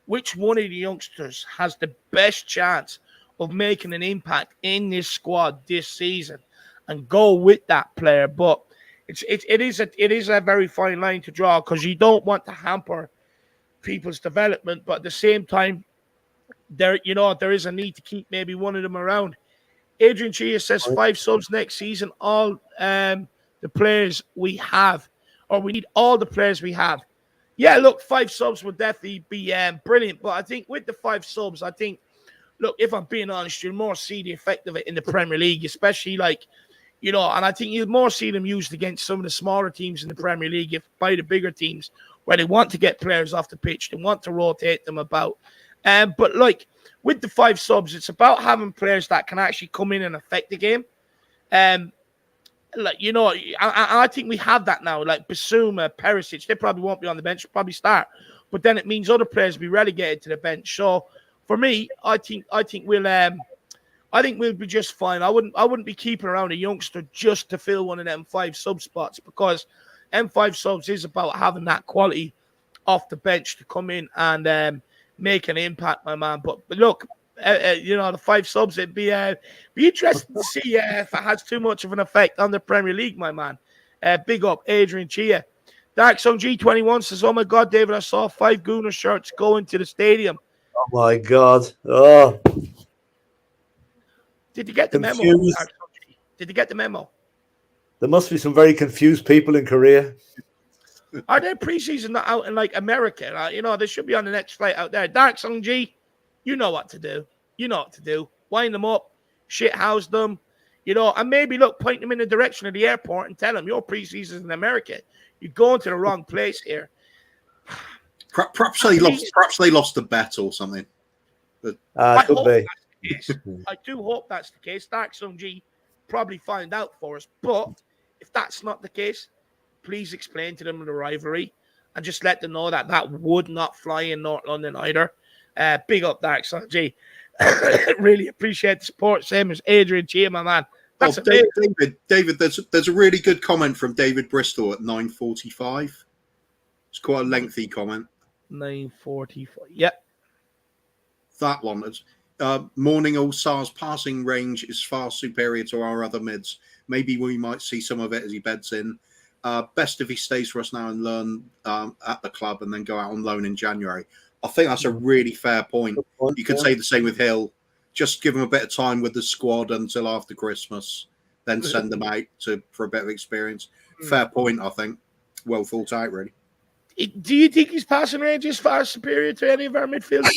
which one of the youngsters has the best chance of making an impact in this squad this season, and go with that player. But it is a very fine line to draw, because you don't want to hamper people's development, but at the same time, there is a need to keep maybe one of them around. Adrian Chia says 5 subs next season, all the players we have, or we need all the players we have. Yeah, look, 5 subs would definitely be brilliant, but I think with the 5 subs, I think, look, if I'm being honest, you'll more see the effect of it in the Premier League, especially and I think you'll more see them used against some of the smaller teams in the Premier League, if by the bigger teams, where they want to get players off the pitch, they want to rotate them about. But with the 5 subs, it's about having players that can actually come in and affect the game. I think we have that now. Like Basuma, Perisic, they probably won't be on the bench, probably start. But then it means other players will be relegated to the bench. So for me, I think we'll be just fine. I wouldn't be keeping around a youngster just to fill one of them 5 sub spots, because M5 subs is about having that quality off the bench to come in and make an impact, my man. But look, the 5 subs, it'd be interesting to see if it has too much of an effect on the Premier League, my man. Big up, Adrian Chia. Dark Song G21 says, "Oh my God, David, I saw 5 Gooner shirts go into the stadium." Oh my God! Oh, did you get the memo? Did you get the memo? There must be some very confused people in Korea. Are they preseason not out in America? They should be on the next flight out there. Dark Song G, you know what to do. Wind them up, shit house them, and maybe point them in the direction of the airport and tell them your preseason in America. You're going to the wrong place here. Perhaps they lost the bet or something. Could be. I do hope that's the case. Dark Song G probably find out for us. But if that's not the case, please explain to them the rivalry and just let them know that would not fly in North London either. Big up, Dark Song G. Really appreciate the support. Same as Adrian Chia, my man. That's David, there's a really good comment from David Bristol at 9:45. It's quite a lengthy comment. 9:45. Yep. That one is morning all SAR's passing range is far superior to our other mids. Maybe we might see some of it as he beds in. Best if he stays for us now and learn at the club and then go out on loan in January. I think that's a really fair point. You could say the same with Hill. Just give him a bit of time with the squad until after Christmas, then send them out for a bit of experience. Fair point, I think. Well thought out, really. Do you think his passing range is far superior to any of our midfielders?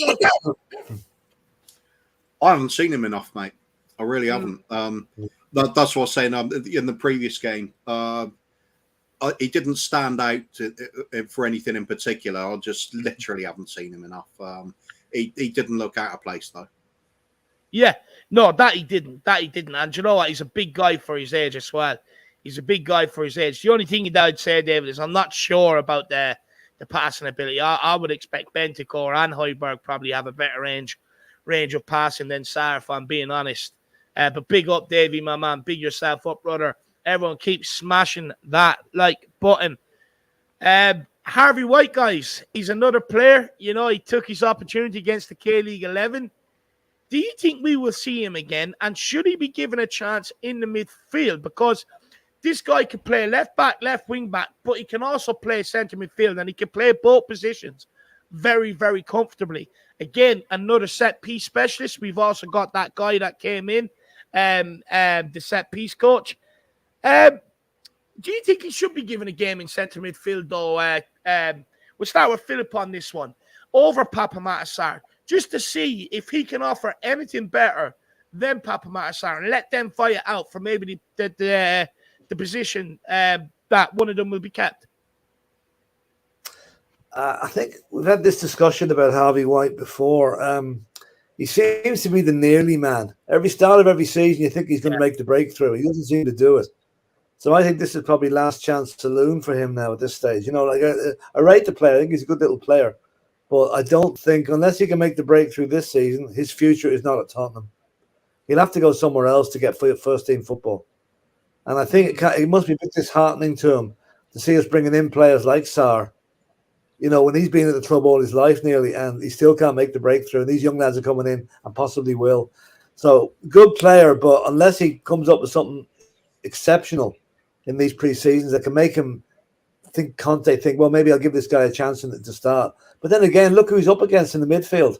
I haven't seen him enough, mate. I really haven't. That's what I was saying in the previous game. He didn't stand out for anything in particular. I just literally haven't seen him enough. He didn't look out of place, though. Yeah, no, that he didn't. And you know what? He's a big guy for his age as well. He's a big guy for his age. The only thing I'd say, David, is I'm not sure about the passing ability. I would expect Bentancur and Højbjerg probably have a better range of passing than Sarr, if I'm being honest. But big up, Davey, my man. Big yourself up, brother. Everyone keep smashing that like button. Harvey White, guys, he's another player. He took his opportunity against the K-League 11. Do you think we will see him again? And should he be given a chance in the midfield? Because this guy can play left back, left wing back, but he can also play centre midfield, and he can play both positions very, very comfortably. Again, another set piece specialist. We've also got that guy that came in, the set piece coach. Do you think he should be given a game in centre midfield, though? We'll start with Philip on this one. Over Papa Matasar, just to see if he can offer anything better than Papa Matasar, and let them fight it out for maybe the position that one of them will be kept. I think we've had this discussion about Harvey White before. He seems to be the nearly man. Every start of every season, you think he's going to make the breakthrough. He doesn't seem to do it. So I think this is probably last chance saloon for him now at this stage. I rate the player. I think he's a good little player. But I don't think, unless he can make the breakthrough this season, his future is not at Tottenham. He'll have to go somewhere else to get first-team football. And I think it must be a bit disheartening to him to see us bringing in players like Sarr, when he's been at the club all his life nearly, and he still can't make the breakthrough. And these young lads are coming in and possibly will. So, good player, but unless he comes up with something exceptional in these pre-seasons that can make him think, well, maybe I'll give this guy a chance to start. But then again, look who he's up against in the midfield.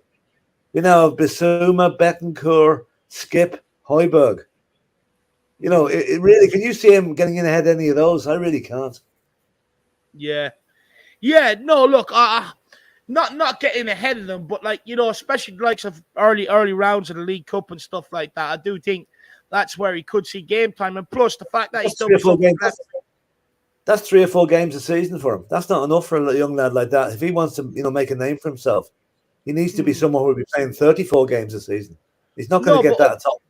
Bissouma, Betancourt, Skip, Højbjerg. It really, can you see him getting in ahead of any of those? I really can't. Yeah. Yeah, no, look, not getting ahead of them, but especially the likes of early rounds of the League Cup and stuff like that, I do think that's where he could see game time. And plus the fact that he's done something. That's 3 or 4 games a season for him. That's not enough for a young lad like that. If he wants to, make a name for himself, he needs to be someone who will be playing 34 games a season. He's not going to get that at all.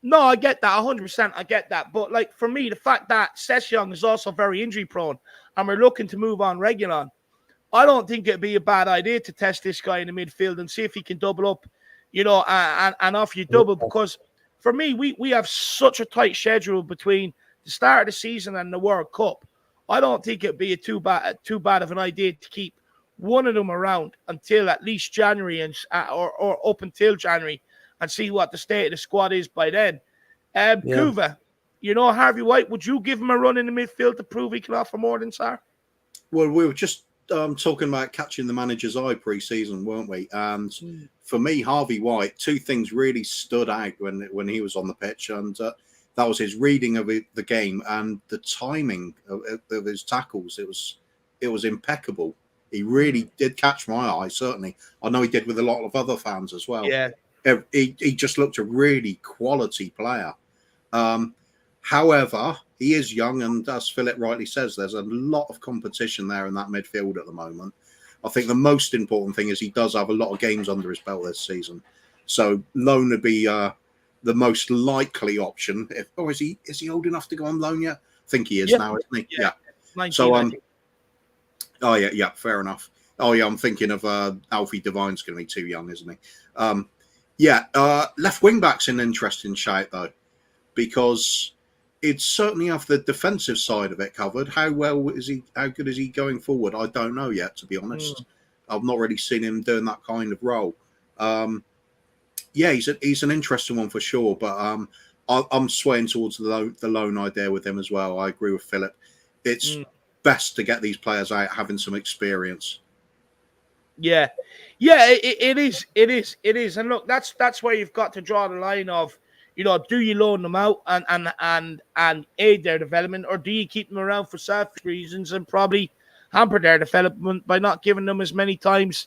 No, I get that 100%. I get that. But for me, the fact that Session is also very injury prone and we're looking to move on Reguilon, I don't think it'd be a bad idea to test this guy in the midfield and see if he can double up, and offer you double. Because for me, we have such a tight schedule between the start of the season and the World Cup. I don't think it'd be too bad of an idea to keep one of them around until at least January or up until January and see what the state of the squad is by then. Kuva, Harvey White, would you give him a run in the midfield to prove he can offer more than Sarr? Well, we were just talking about catching the manager's eye pre-season, weren't we? And for me, Harvey White, 2 things really stood out when he was on the pitch, and that was his reading of the game and the timing of his tackles. It was impeccable. He really did catch my eye, certainly. I know he did with a lot of other fans as well. Yeah. He just looked a really quality player. However, he is young, and as Philip rightly says, there's a lot of competition there in that midfield at the moment. I think the most important thing is he does have a lot of games under his belt this season. So loan would be the most likely option. Is he old enough to go on loan yet? I think he is now, isn't he? Yeah. 19, so oh yeah, fair enough. Oh yeah, I'm thinking of Alfie Devine's going to be too young, isn't he? Left wing back's an interesting shout though, because it's certainly have the defensive side of it covered. How good is he going forward? I don't know yet, to be honest. I've not really seen him doing that kind of role. He's an interesting one for sure, but I'm swaying towards the loan idea with him as well. I agree with Philip. It's best to get these players out having some experience. Yeah, it is. And look, that's where you've got to draw the line of, do you loan them out and aid their development, or do you keep them around for selfish reasons and probably hamper their development by not giving them as many times,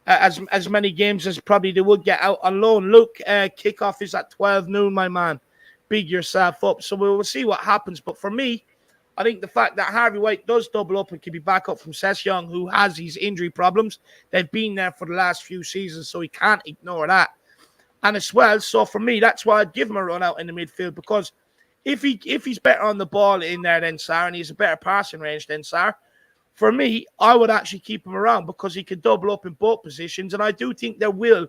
as many games as probably they would get out on loan. Look, kickoff is at 12 noon, my man. Big yourself up. So we'll see what happens. But for me, I think the fact that Harvey White does double up and can be back up from Session, who has these injury problems, they've been there for the last few seasons, so he can't ignore that. And as well, so for me, that's why I'd give him a run out in the midfield, because if he's better on the ball in there than Sarr, and he's a better passing range than Sarr, for me, I would actually keep him around because he can double up in both positions, and I do think there will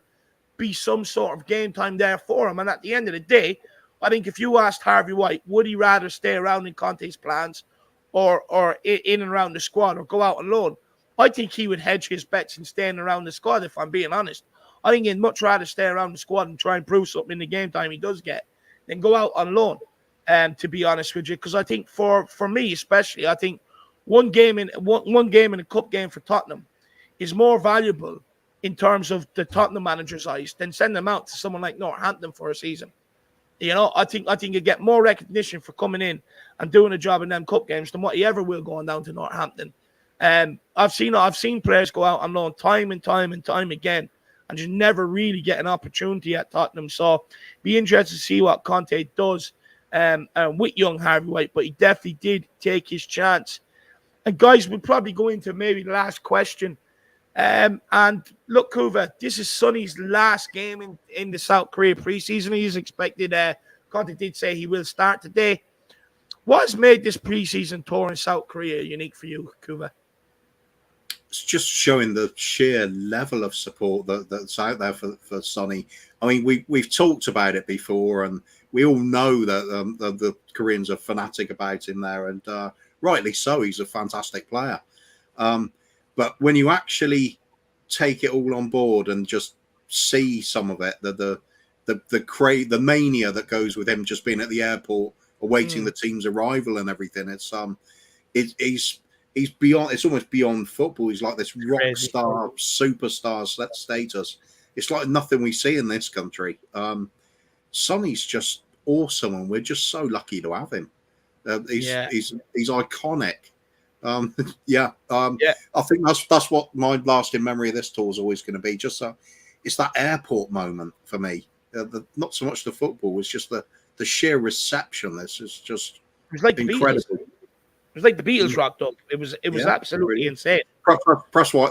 be some sort of game time there for him. And at the end of the day, I think if you asked Harvey White, would he rather stay around in Conte's plans or in and around the squad or go out on loan? I think he would hedge his bets in staying around the squad, if I'm being honest. I think he'd much rather stay around the squad and try and prove something in the game time he does get than go out on loan, to be honest with you. Because I think for me especially, I think one game in a cup game for Tottenham is more valuable in terms of the Tottenham manager's eyes than send them out to someone like Northampton for a season. I think you get more recognition for coming in and doing a job in them cup games than what he ever will going down to Northampton. I've seen players go out on loan time and time again and just never really get an opportunity at Tottenham. So be interested to see what Conte does with young Harvey White, but he definitely did take his chance. And guys, we'll probably go into maybe the last question. And look, Kuva, this is Sonny's last game in the South Korea preseason. He's expected, Conte did say he will start today. What has made this preseason tour in South Korea unique for you, Kuva? it's just showing the sheer level of support that's out there for Sonny. I mean, we've talked about it before, and we all know that the Koreans are fanatic about him there, and rightly so. He's a fantastic player. But when you actually take it all on board and just see some of it, the mania that goes with him just being at the airport awaiting the team's arrival and everything, he's beyond. It's almost beyond football. He's like this rock star, superstar status. It's like nothing we see in this country. Sonny's just awesome, and we're just so lucky to have him. He's iconic. I think that's what my lasting memory of this tour is always going to be. Just it's that airport moment for me. Not so much the football; it's just the sheer reception. This is just incredible. It was like the Beatles rocked up. It was absolutely insane.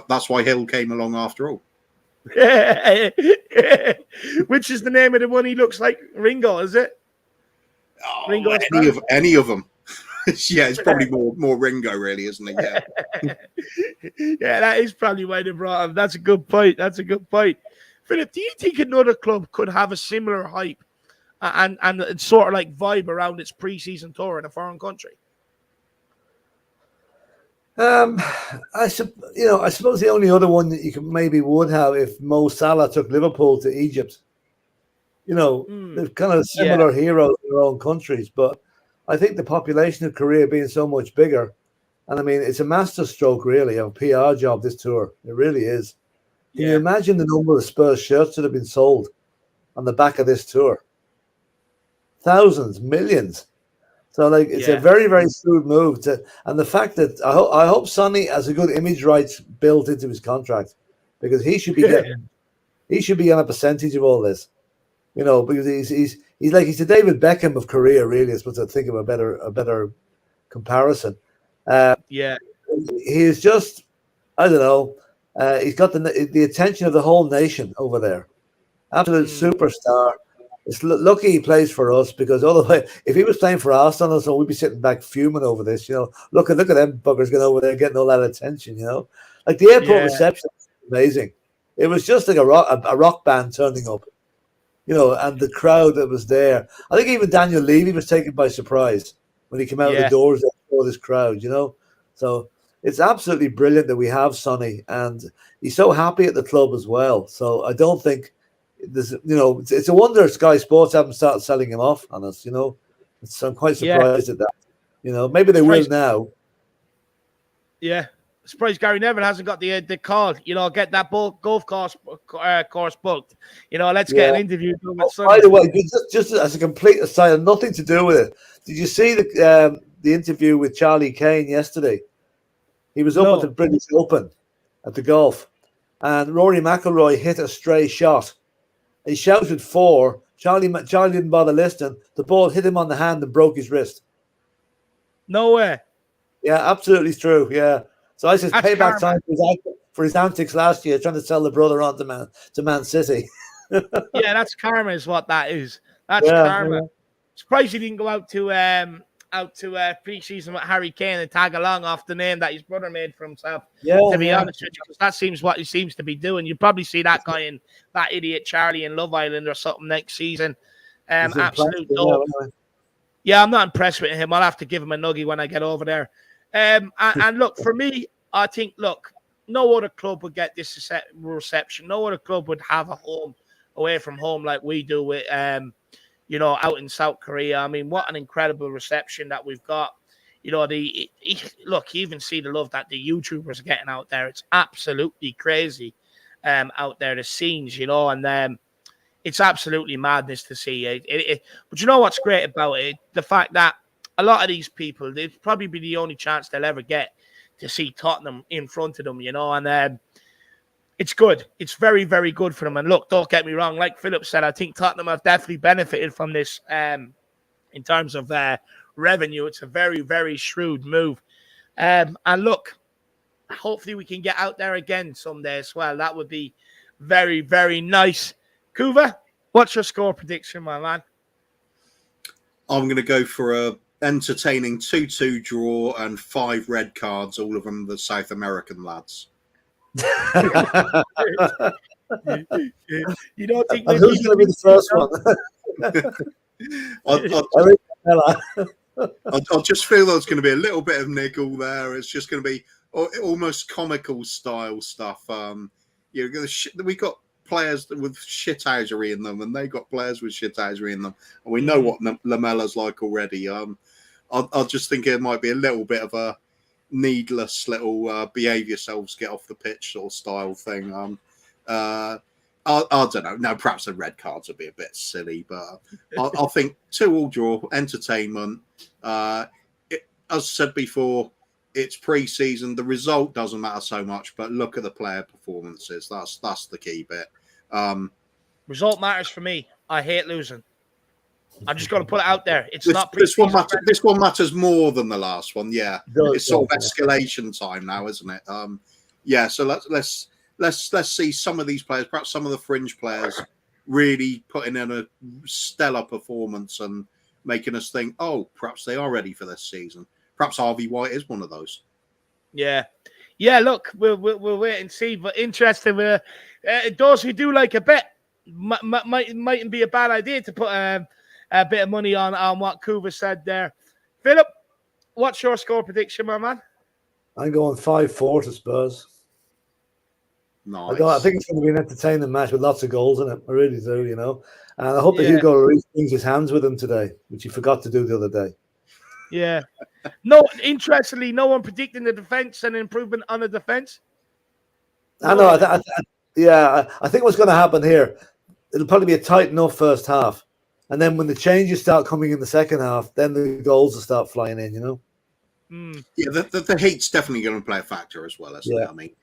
That's why Hill came along after all. Which is the name of the one he looks like? Ringo, is it? Oh, Ringo any of them. Yeah, it's probably more Ringo, really, isn't it? Yeah. Yeah, that is probably why they brought him. That's a good point. Philip, do you think another club could have a similar hype and sort of like vibe around its pre-season tour in a foreign country? I suppose the only other one that you would have if Mo Salah took Liverpool to Egypt. They're kind of similar heroes in their own countries, but I think the population of Korea being so much bigger, and I mean, it's a masterstroke really of a PR job, this tour. It really is. Can you imagine the number of Spurs shirts that have been sold on the back of this tour? Thousands, millions. So, it's a very, very shrewd move. And the fact that I hope Sonny has a good image rights built into his contract, because he should be on a percentage of all this, because he's the David Beckham of Korea, really. I suppose to think of a better comparison. He's just, I don't know. He's got the attention of the whole nation over there. Absolute superstar. It's lucky he plays for us, because otherwise, if he was playing for Arsenal, so we'd be sitting back fuming over this. Look at them buggers going over there getting all that attention. Like the airport reception was amazing. It was just like a rock band turning up, and the crowd that was there. I think even Daniel Levy was taken by surprise when he came out of the doors and saw this crowd. So it's absolutely brilliant that we have Sonny, and he's so happy at the club as well. So I don't think. It's a wonder Sky Sports haven't started selling him off on us. I'm quite surprised at that. Maybe they will now. Yeah, surprised Gary Neville hasn't got the call. Get that golf course booked. Let's get an interview done with Sonny. By the way, just as a complete aside, nothing to do with it. Did you see the interview with Charlie Kane yesterday? He was up at the British Open at the golf, and Rory McIlroy hit a stray shot. He shouted 4. Charlie didn't bother listening. The ball hit him on the hand and broke his wrist. No way. Yeah, absolutely true. Yeah. So I said payback time for his antics last year, trying to sell the brother on to Man City. Yeah, that's karma is what that is. That's karma. Yeah. Surprised he didn't go out to pre-season with Harry Kane and tag along off the name that his brother made for himself. To be honest with you, because that seems what he seems to be doing. You probably see that guy in that idiot Charlie in Love Island or something next season. Absolute dope. Yeah, I'm not impressed with him. I'll have to give him a nuggie when I get over there. And look, for me, I think no other club would get this reception. No other club would have a home away from home like we do with out in South Korea. I mean, what an incredible reception that we've got. You even see the love that the YouTubers are getting out there. It's absolutely crazy out there, the scenes, and it's absolutely madness to see it. But you know what's great about it? The fact that a lot of these people, they'd probably be the only chance they'll ever get to see Tottenham in front of them, and it's good. It's very, very good for them. And look, don't get me wrong. Like Philip said, I think Tottenham have definitely benefited from this in terms of revenue. It's a very, very shrewd move. And look, hopefully we can get out there again someday as well. That would be very, very nice. Kuva, what's your score prediction, my man? I'm going to go for a entertaining 2-2 draw and 5 red cards, all of them the South American lads. You don't think and who's going to be the first one? I just feel there's going to be a little bit of niggle there. It's just going to be almost comical style stuff. We got players with shithousery in them, and they got players with shithousery in them, and we know what Lamella's like already. I just think it might be a little bit of a needless little behave yourselves, get off the pitch sort of style thing. I don't know. No, perhaps the red cards would be a bit silly, but I think 2-2 draw, entertainment. As I said before, it's pre-season. The result doesn't matter so much, but look at the player performances. That's the key bit. Result matters for me. I hate losing. I'm just going to put it out there. It's not this one matters more than the last one. Yeah, it's sort of escalation time now, isn't it? Yeah. So let's see some of these players, perhaps some of the fringe players, really putting in a stellar performance and making us think, oh, perhaps they are ready for this season. Perhaps Harvey White is one of those. Yeah. Look, we'll wait and see. But interesting. Those who do like a bet mightn't be a bad idea to put a bit of money on what Kuva said there. Philip, what's your score prediction, my man? I'm going 5-4 to Spurs. Nice. I think it's going to be an entertaining match with lots of goals in it. I really do, And I hope that Hugo Lloris brings his hands with him today, which he forgot to do the other day. Yeah. No, interestingly, no one predicting the defense and improvement on the defense. I know. I think what's going to happen here, it'll probably be a tight enough first half. And then when the changes start coming in the second half, then the goals will start flying in, Yeah, the heat's definitely going to play a factor as well, isn't it? I mean,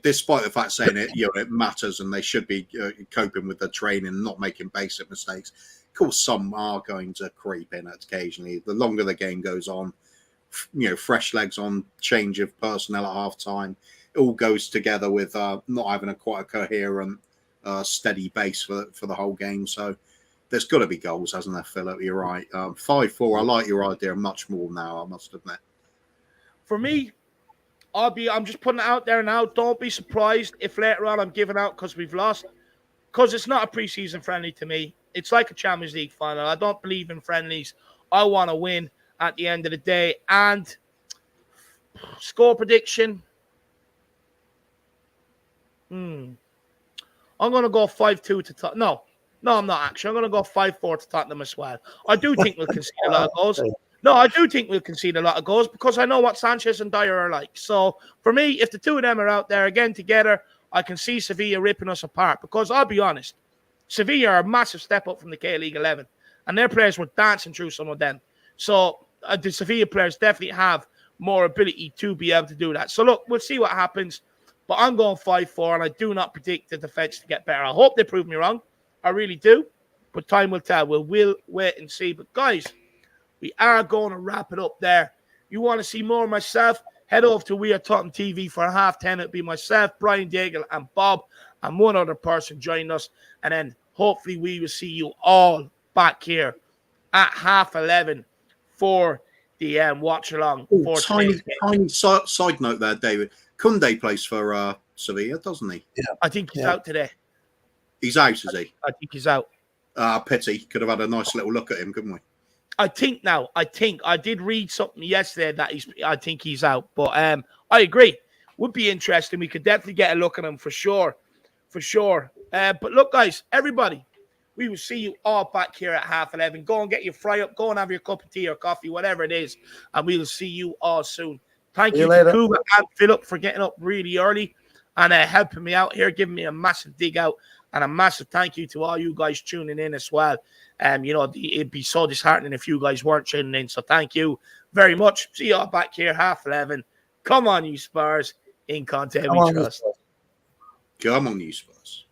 despite the fact saying it, it matters and they should be coping with the training, not making basic mistakes. Of course, some are going to creep in occasionally. The longer the game goes on, fresh legs on, change of personnel at half time, it all goes together with not having quite a coherent, steady base for the whole game. So there's got to be goals, hasn't there, Philip? You're right. 5-4. I like your idea much more now, I must admit. For me, I'm just putting it out there now. Don't be surprised if later on I'm giving out because we've lost. Because it's not a preseason friendly to me. It's like a Champions League final. I don't believe in friendlies. I want to win at the end of the day. And score prediction. I'm going to go 5-2 to Tottenham. No, I'm not actually. I'm going to go 5-4 to Tottenham as well. I do think we'll concede a lot of goals. No, I do think we'll concede a lot of goals because I know what Sanchez and Dyer are like. So for me, if the two of them are out there again together, I can see Sevilla ripping us apart because I'll be honest, Sevilla are a massive step up from the K-League 11 and their players were dancing through some of them. So the Sevilla players definitely have more ability to be able to do that. So look, we'll see what happens. But I'm going 5-4 and I do not predict the defense to get better. I hope they prove me wrong. I really do. But time will tell. We'll wait and see. But guys, we are going to wrap it up there. You want to see more of myself? Head over to We Are Tottenham TV for 10:30. It'll be myself, Bryan Gil, and Bob, and one other person joining us. And then hopefully we will see you all back here at 11:30 for the watch along. Tiny side note there, David. Koundé plays for Sevilla, doesn't he? Yeah, I think he's out today. He's out, is he? I think he's out. Pity. Could have had a nice little look at him, couldn't we? I think I did read something yesterday that I think he's out, but I agree. Would be interesting. We could definitely get a look at him for sure. But look, guys, everybody, we will see you all back here at 11:30. Go and get your fry up. Go and have your cup of tea or coffee, whatever it is, and we will see you all soon. Thank you to Kuba and Philip for getting up really early and helping me out here, giving me a massive dig out. And a massive thank you to all you guys tuning in as well. It'd be so disheartening if you guys weren't tuning in. So thank you very much. See you all back here, 11:30. Come on, you Spurs. In content we trust. Come on, you Spurs.